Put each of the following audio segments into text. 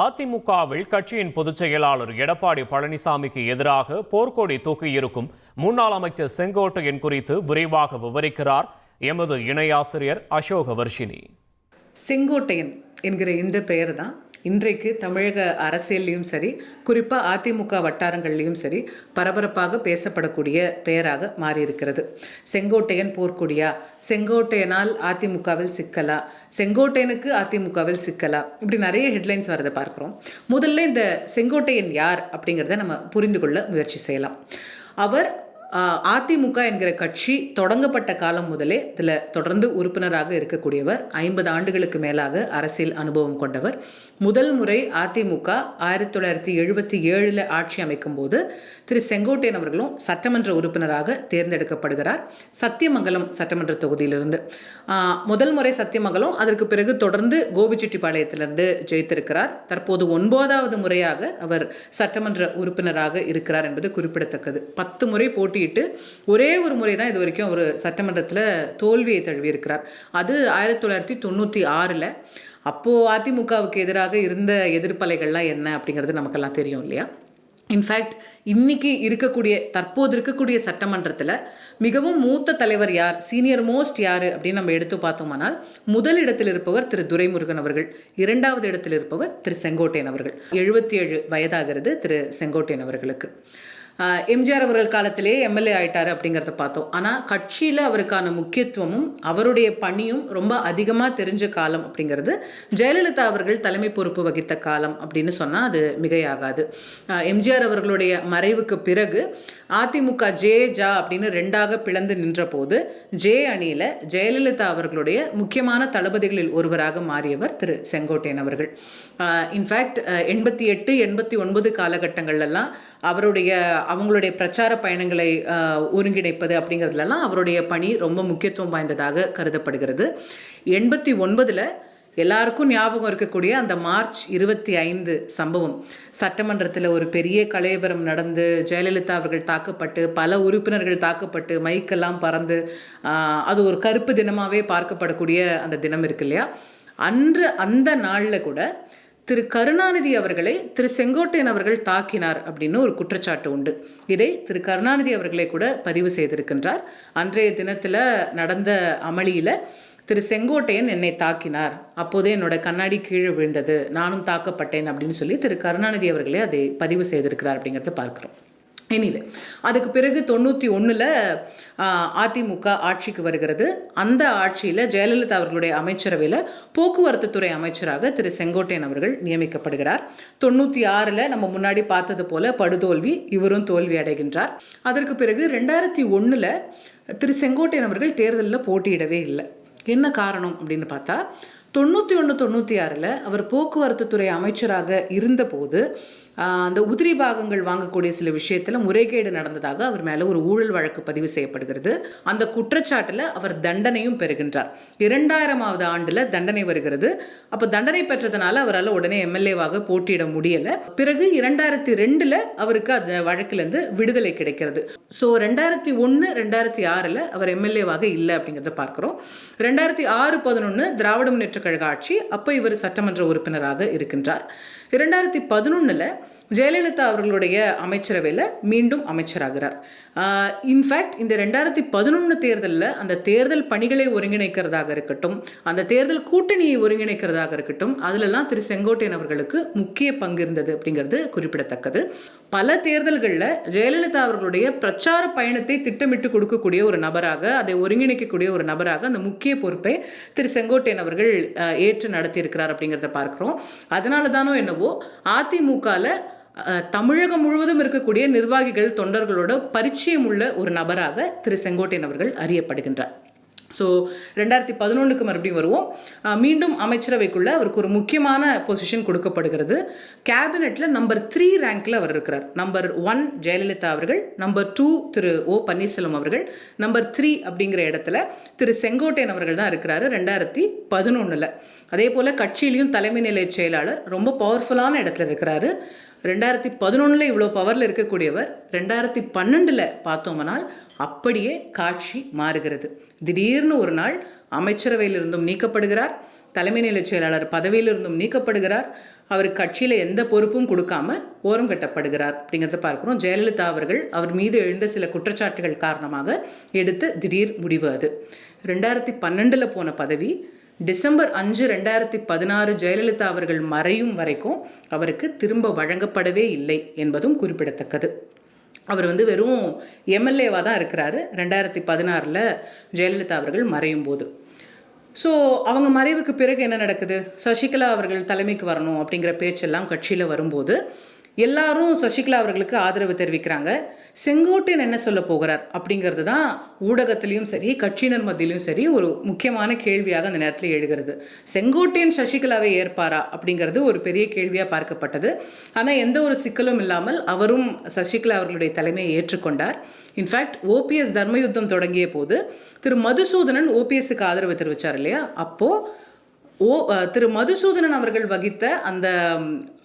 அதிமுகவில் கட்சியின் பொதுச் செயலாளர் எடப்பாடி பழனிசாமிக்கு எதிராக போர்க்கொடி தூக்கியிருக்கும் முன்னாள் அமைச்சர் செங்கோட்டையன் குறித்து விரைவாக விவரிக்கிறார் எமது இணையாசிரியர் அசோகவர்ஷினி. செங்கோட்டையன் என்கிற இந்த பெயர் தான் இன்றைக்கு தமிழக அரசியல்லையும் சரி, குறிப்பாக அதிமுக வட்டாரங்கள்லையும் சரி, பரபரப்பாக பேசப்படக்கூடிய பெயராக மாறியிருக்கிறது. செங்கோட்டையன் போர்க்கொடியா, செங்கோட்டையனால் அதிமுகவில் சிக்கலா, செங்கோட்டையனுக்கு அதிமுகவில் சிக்கலா, இப்படி நிறைய ஹெட்லைன்ஸ் வரதை பார்க்குறோம். முதல்ல இந்த செங்கோட்டையன் யார் அப்படிங்கிறத நம்ம புரிந்து கொள்ள முயற்சி செய்யலாம். அவர் அதிமுக என்கிற கட்சி தொடங்கப்பட்ட காலம் முதலே இதில் தொடர்ந்து உறுப்பினராக இருக்கக்கூடியவர். 50 ஆண்டுகளுக்கு மேலாக அரசியல் அனுபவம் கொண்டவர். முதல் முறை அதிமுக 1977 ஆட்சி அமைக்கும் போது திரு செங்கோட்டையன் அவர்களும் சட்டமன்ற உறுப்பினராக தேர்ந்தெடுக்கப்படுகிறார். சத்தியமங்கலம் சட்டமன்ற தொகுதியிலிருந்து முதல் முறை சத்தியமங்கலம், அதற்கு பிறகு தொடர்ந்து கோபிச்செட்டிப்பாளையத்திலிருந்து ஜெயித்திருக்கிறார். தற்போது 9வது முறையாக அவர் சட்டமன்ற உறுப்பினராக இருக்கிறார் என்பது குறிப்பிடத்தக்கது. 10 முறை போட்டியிட்டு ஒரே ஒரு முறை தான் இது வரைக்கும் அவர் சட்டமன்றத்தில் தோல்வியை தழுவியிருக்கிறார். அது 1996. அப்போது அதிமுகவுக்கு எதிராக இருந்த எதிர்ப்பலைகள்லாம் என்ன அப்படிங்கிறது நமக்கெல்லாம் தெரியும் இல்லையா? இன்ஃபேக்ட் இன்னைக்கு தற்போது இருக்கக்கூடிய சட்டமன்றத்தில் மிகவும் மூத்த தலைவர் யார், சீனியர் மோஸ்ட் யார் அப்படின்னு நம்ம எடுத்து பார்த்தோமானால் முதல் இடத்தில் இருப்பவர் திரு துரைமுருகன் அவர்கள், 2வது இடத்தில் இருப்பவர் திரு செங்கோட்டையன் அவர்கள். 77 வயதாகிறது திரு செங்கோட்டையன் அவர்களுக்கு. எம்ஜிஆர் அவர்கள் காலத்திலே எம்எல்ஏ ஆயிட்டார் அப்படிங்கிறத பார்த்தோம். ஆனால் கட்சியில் அவருக்கான முக்கியத்துவமும் அவருடைய பணியும் ரொம்ப அதிகமாக தெரிஞ்ச காலம் அப்படிங்கிறது ஜெயலலிதா அவர்கள் தலைமை பொறுப்பு வகித்த காலம் அப்படின்னு சொன்னால் அது மிகையாகாது. எம்ஜிஆர் அவர்களுடைய மறைவுக்கு பிறகு அதிமுக ஜா அப்படின்னு 2ஆக பிளந்து நின்ற போது ஜே அணியில் ஜெயலலிதா அவர்களுடைய முக்கியமான தளபதிகளில் ஒருவராக மாறியவர் திரு செங்கோட்டையன் அவர்கள். இன்ஃபேக்ட் 88, 89 காலகட்டங்கள்லாம் அவங்களுடைய பிரச்சார பயணங்களை ஒருங்கிணைப்பது அப்படிங்கிறதுலாம் அவருடைய பணி ரொம்ப முக்கியத்துவம் வாய்ந்ததாக கருதப்படுகிறது. 89 எல்லாருக்கும் ஞாபகம் இருக்கக்கூடிய அந்த மார்ச் 25 சம்பவம், சட்டமன்றத்தில் ஒரு பெரிய கலவரம் நடந்து ஜெயலலிதா அவர்கள் தாக்கப்பட்டு, பல உறுப்பினர்கள் தாக்கப்பட்டு, மைக்கெல்லாம் பறந்து அது ஒரு கருப்பு தினமாகவே பார்க்கப்படக்கூடிய அந்த தினம் இருக்கு இல்லையா? அந்த நாளில் கூட திரு கருணாநிதி அவர்களை திரு செங்கோட்டையன் அவர்கள் தாக்கினார் அப்படின்னு ஒரு குற்றச்சாட்டு உண்டு. இதை திரு கருணாநிதி அவர்களை கூட பதிவு செய்திருக்கின்றார். அன்றைய தினத்தில் நடந்த அமளியில் திரு செங்கோட்டையன் என்னை தாக்கினார், அப்போதே என்னோட கண்ணாடி கீழே விழுந்தது, நானும் தாக்கப்பட்டேன் அப்படின்னு சொல்லி திரு கருணாநிதி அவர்களே அதை பதிவு செய்திருக்கிறார் அப்படிங்கிறத பார்க்குறோம். எனிவே, அதுக்கு பிறகு 91 அதிமுக ஆட்சிக்கு வருகிறது. அந்த ஆட்சியில் ஜெயலலிதா அவர்களுடைய அமைச்சரவையில் போக்குவரத்து துறை அமைச்சராக திரு செங்கோட்டையன் அவர்கள் நியமிக்கப்படுகிறார். 96 நம்ம முன்னாடி பார்த்தது போல படுதோல்வி, இவரும் தோல்வி அடைகின்றார். அதற்கு பிறகு 2001 திரு செங்கோட்டையன் அவர்கள் தேர்தலில் போட்டியிடவே இல்லை. என்ன காரணம் அப்படின்னு பார்த்தா, 91, 96 அவர் போக்குவரத்து துறை அமைச்சராக இருந்தபோது அந்த உதிரி பாகங்கள் வாங்கக்கூடிய சில விஷயத்தில் முறைகேடு நடந்ததாக அவர் மேலே ஒரு ஊழல் வழக்கு பதிவு செய்யப்படுகிறது. அந்த குற்றச்சாட்டில் அவர் தண்டனையும் பெறுகின்றார். 2000வது ஆண்டில் தண்டனை வருகிறது. அப்போ தண்டனை பெற்றதுனால அவரால் உடனே எம்எல்ஏவாக போட்டியிட முடியலை. பிறகு 2002 அவருக்கு அந்த வழக்கிலேருந்து விடுதலை கிடைக்கிறது. ஸோ 2001, 2006 அவர் எம்எல்ஏவாக இல்லை அப்படிங்கிறத பார்க்குறோம். 2006-11 திராவிட முன்னேற்ற கழக ஆட்சி, அப்போ இவர் சட்டமன்ற உறுப்பினராக இருக்கின்றார். 2011 ஜெயலலிதா அவர்களுடைய அமைச்சரவையில் மீண்டும் அமைச்சராகிறார். இன்ஃபேக்ட் இந்த 2011 தேர்தலில் அந்த தேர்தல் பணிகளை ஒருங்கிணைக்கிறதாக இருக்கட்டும், அந்த தேர்தல் கூட்டணியை ஒருங்கிணைக்கிறதாக இருக்கட்டும், அதிலெல்லாம் திரு செங்கோட்டையன் அவர்களுக்கு முக்கிய பங்கு இருந்தது அப்படிங்கிறது குறிப்பிடத்தக்கது. பல தேர்தல்களில் ஜெயலலிதா அவர்களுடைய பிரச்சார பயணத்தை திட்டமிட்டு கொடுக்கக்கூடிய ஒரு நபராக, அதை ஒருங்கிணைக்கக்கூடிய ஒரு நபராக அந்த முக்கிய பொறுப்பை திரு செங்கோட்டையன் அவர்கள் ஏற்று நடத்தியிருக்கிறார் அப்படிங்கிறத பார்க்குறோம். அதனால தானோ என்னவோ அதிமுகவில் தமிழகம் முழுவதும் இருக்கக்கூடிய நிர்வாகிகள், தொண்டர்களோட பரிச்சயம் உள்ள ஒரு நபராக திரு செங்கோட்டையன் அவர்கள் அறியப்படுகின்றார். ஸோ 2011 மறுபடியும் வருவோம். மீண்டும் அமைச்சரவைக்குள்ள அவருக்கு ஒரு முக்கியமான பொசிஷன் கொடுக்கப்படுகிறது. கேபினெட்டில் நம்பர் 3 ரேங்கில் அவர் இருக்கிறார். நம்பர் 1 ஜெயலலிதா அவர்கள், நம்பர் 2 திரு ஓ பன்னீர்செல்வம் அவர்கள், நம்பர் 3 அப்படிங்கிற இடத்துல திரு செங்கோட்டையன் அவர்கள் தான் இருக்கிறாரு 2011. அதே போல் கட்சியிலையும் தலைமை நிலைய செயலாளர் ரொம்ப பவர்ஃபுல்லான இடத்துல இருக்கிறாரு. 2011 இவ்வளோ பவரில் இருக்கக்கூடியவர் 2012 பார்த்தோம்னால் அப்படியே காட்சி மாறுகிறது. திடீர்னு ஒரு நாள் அமைச்சரவையிலிருந்தும் நீக்கப்படுகிறார், தலைமை நிலைய செயலாளர் பதவியிலிருந்தும் நீக்கப்படுகிறார். அவருக்கு கட்சியில் எந்த பொறுப்பும் கொடுக்காம ஓரம் கட்டப்படுகிறார் அப்படிங்கிறத பார்க்குறோம். ஜெயலலிதா அவர்கள் அவர் மீது எழுந்த சில குற்றச்சாட்டுகள் காரணமாக எடுத்த திடீர் முடிவு அது. 2012 போன பதவி டிசம்பர் 5, 2016 ஜெயலலிதா அவர்கள் மறையும் வரைக்கும் அவருக்கு திரும்ப வழங்கப்படவே இல்லை என்பதும் குறிப்பிடத்தக்கது. அவர் வெறும் எம்எல்ஏவாக தான் இருக்கிறாரு 2016 ஜெயலலிதா அவர்கள் மறையும் போது. ஸோ அவங்க மறைவுக்கு பிறகு என்ன நடக்குது? சசிகலா அவர்கள் தலைமைக்கு வரணும் அப்படிங்கிற பேச்செல்லாம் கட்சியில் வரும்போது எல்லாரும் சசிகலா அவர்களுக்கு ஆதரவு தெரிவிக்கிறாங்க. செங்கோட்டையன் என்ன சொல்ல போகிறார் அப்படிங்கிறது தான் ஊடகத்திலையும் சரி கட்சியினர் மத்தியிலும் சரி ஒரு முக்கியமான கேள்வியாக அந்த நேரத்தில் எழுகிறது. செங்கோட்டையன் சசிகலாவை ஏற்பாரா அப்படிங்கிறது ஒரு பெரிய கேள்வியாக பார்க்கப்பட்டது. ஆனால் எந்த ஒரு சிக்கலும் இல்லாமல் அவரும் சசிகலா அவர்களுடைய தலைமையை ஏற்றுக்கொண்டார். இன்ஃபேக்ட் ஓபிஎஸ் தர்மயுத்தம் தொடங்கிய போது திரு மதுசூதனன் ஓபிஎஸ்க்கு ஆதரவு தெரிவித்தார் இல்லையா? அப்போது திரு மதுசூதனன் அவர்கள் வகித்த அந்த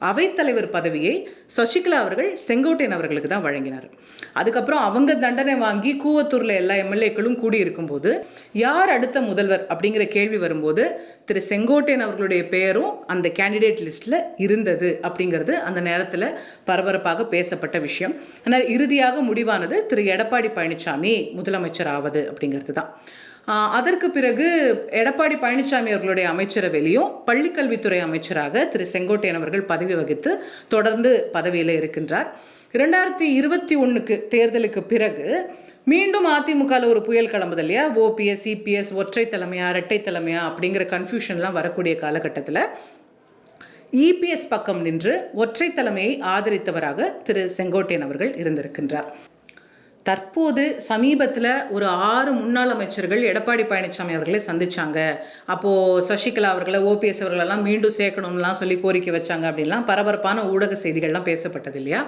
அவைத்தலைவர் பதவியை சசிகலா அவர்கள் செங்கோட்டையன் அவர்களுக்கு தான் வழங்கினார். அதுக்கப்புறம் அவங்க தண்டனை வாங்கி கூவத்தூரில் எல்லா எம்எல்ஏக்களும் கூடியிருக்கும்போது யார் அடுத்த முதல்வர் அப்படிங்கிற கேள்வி வரும்போது திரு செங்கோட்டையன் அவர்களுடைய பெயரும் அந்த கேண்டிடேட் லிஸ்ட்டில் இருந்தது அப்படிங்கிறது அந்த நேரத்தில் பரபரப்பாக பேசப்பட்ட விஷயம். ஆனால் இறுதியாக முடிவானது திரு எடப்பாடி பழனிசாமி முதலமைச்சர் ஆவது அப்படிங்கிறது தான். அதற்கு பிறகு எடப்பாடி பழனிசாமி அவர்களுடைய அமைச்சரவையிலையும் பள்ளிக்கல்வித்துறை அமைச்சராக திரு செங்கோட்டையன் அவர்கள் பதவி வகித்து தொடர்ந்து பதவியில் இருக்கின்றார். 2021 தேர்தலுக்கு பிறகு மீண்டும் அதிமுகவில் ஒரு புயல் கிளம்புது இல்லையா? ஓபிஎஸ் சிபிஎஸ் ஒற்றை தலைமையா இரட்டை தலைமையா அப்படிங்கிற கன்ஃபியூஷன்லாம் வரக்கூடிய காலகட்டத்தில் இபிஎஸ் பக்கம் நின்று ஒற்றை தலைமையை ஆதரித்தவராக திரு செங்கோட்டையன் அவர்கள் இருந்திருக்கின்றார். தற்போது சமீபத்தில் ஒரு 6 முன்னாள் அமைச்சர்கள் எடப்பாடி பழனிசாமி அவர்களை சந்திச்சாங்க. அப்போது சசிகலா அவர்களை ஓபிஎஸ் அவர்களெல்லாம் மீண்டும் சேர்க்கணும்லாம் சொல்லி கோரிக்கை வச்சாங்க அப்படின்லாம் பரபரப்பான ஊடக செய்திகள்லாம் பேசப்பட்டது இல்லையா?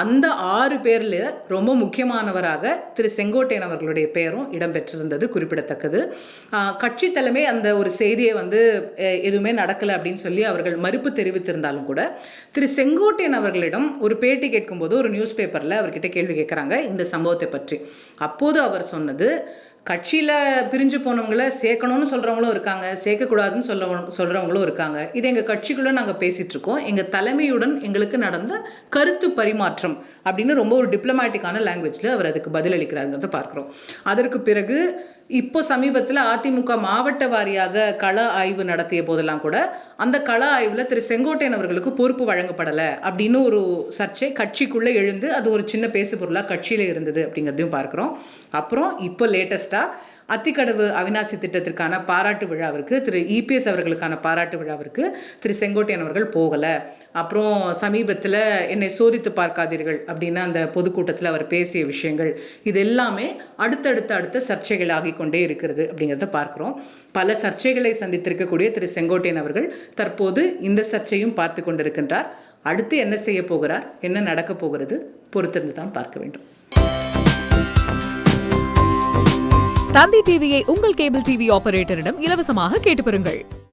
அந்த 6 பேரில் ரொம்ப முக்கியமானவராக திரு செங்கோட்டையன் அவர்களுடைய பெயரும் இடம்பெற்றிருந்தது குறிப்பிடத்தக்கது. கட்சி தலைமை அந்த ஒரு செய்தியை எதுவுமே நடக்கலை அப்படின்னு சொல்லி அவர்கள் மறுப்பு தெரிவித்திருந்தாலும் கூட திரு செங்கோட்டையன் அவர்களிடம் ஒரு பேட்டி கேட்கும்போது ஒரு நியூஸ் பேப்பரில் அவர்கிட்ட கேள்வி கேட்குறாங்க இந்த சம்பவத்தை பற்றி. அப்போது அவர் சொன்னது, கட்சியில் பிரிஞ்சு போனவங்கள சேர்க்கணும்னு சொல்கிறவங்களும் இருக்காங்க, சேர்க்கக்கூடாதுன்னு சொல்கிறவங்களும் இருக்காங்க. இது எங்கள் கட்சிக்குள்ளே நாங்கள் பேசிகிட்ருக்கோம். எங்கள் தலைமையுடன் எங்களுக்கு நடந்த கருத்து பரிமாற்றம் அப்படின்னு ரொம்ப ஒரு டிப்ளமேட்டிக்கான லாங்குவேஜில் அவர் அதுக்கு பதிலளிக்கிறாருங்கிறத பார்க்குறோம். அதற்கு பிறகு இப்போ சமீபத்தில் அதிமுக மாவட்ட வாரியாக கள ஆய்வு நடத்திய போதெல்லாம் கூட அந்த கள ஆய்வில் திரு செங்கோட்டையன் அவர்களுக்கு பொறுப்பு வழங்கப்படலை அப்படின்னு ஒரு சர்ச்சை கட்சிக்குள்ளே எழுந்து அது ஒரு சின்ன பேசு பொருளாக கட்சியில் இருந்தது அப்படிங்கிறதையும் பார்க்குறோம். அப்புறம் இப்போ லேட்டஸ்ட்டாக அத்திக்கடவு அவிநாசி திட்டத்திற்கான பாராட்டு விழாவிற்கு திரு இபிஎஸ் அவர்களுக்கான பாராட்டு விழாவிற்கு திரு செங்கோட்டையன் அவர்கள் போகலை. அப்புறம் சமீபத்தில் என்னை சோதித்து பார்க்காதீர்கள் அப்படின்னு அந்த பொதுக்கூட்டத்தில் அவர் பேசிய விஷயங்கள் இது எல்லாமே அடுத்த சர்ச்சைகள் ஆகிக்கொண்டே இருக்கிறது அப்படிங்கிறத பார்க்குறோம். பல சர்ச்சைகளை சந்தித்திருக்கக்கூடிய திரு செங்கோட்டையன் அவர்கள் தற்போது இந்த சர்ச்சையும் பார்த்து கொண்டிருக்கின்றார். அடுத்து என்ன செய்ய போகிறார், என்ன நடக்கப் போகிறது பொறுத்திருந்து தான் பார்க்க வேண்டும். தந்தி டிவியை உங்கள் கேபிள் டிவி ஆபரேட்டரிடம் இலவசமாக கேட்டு பெறுங்கள்.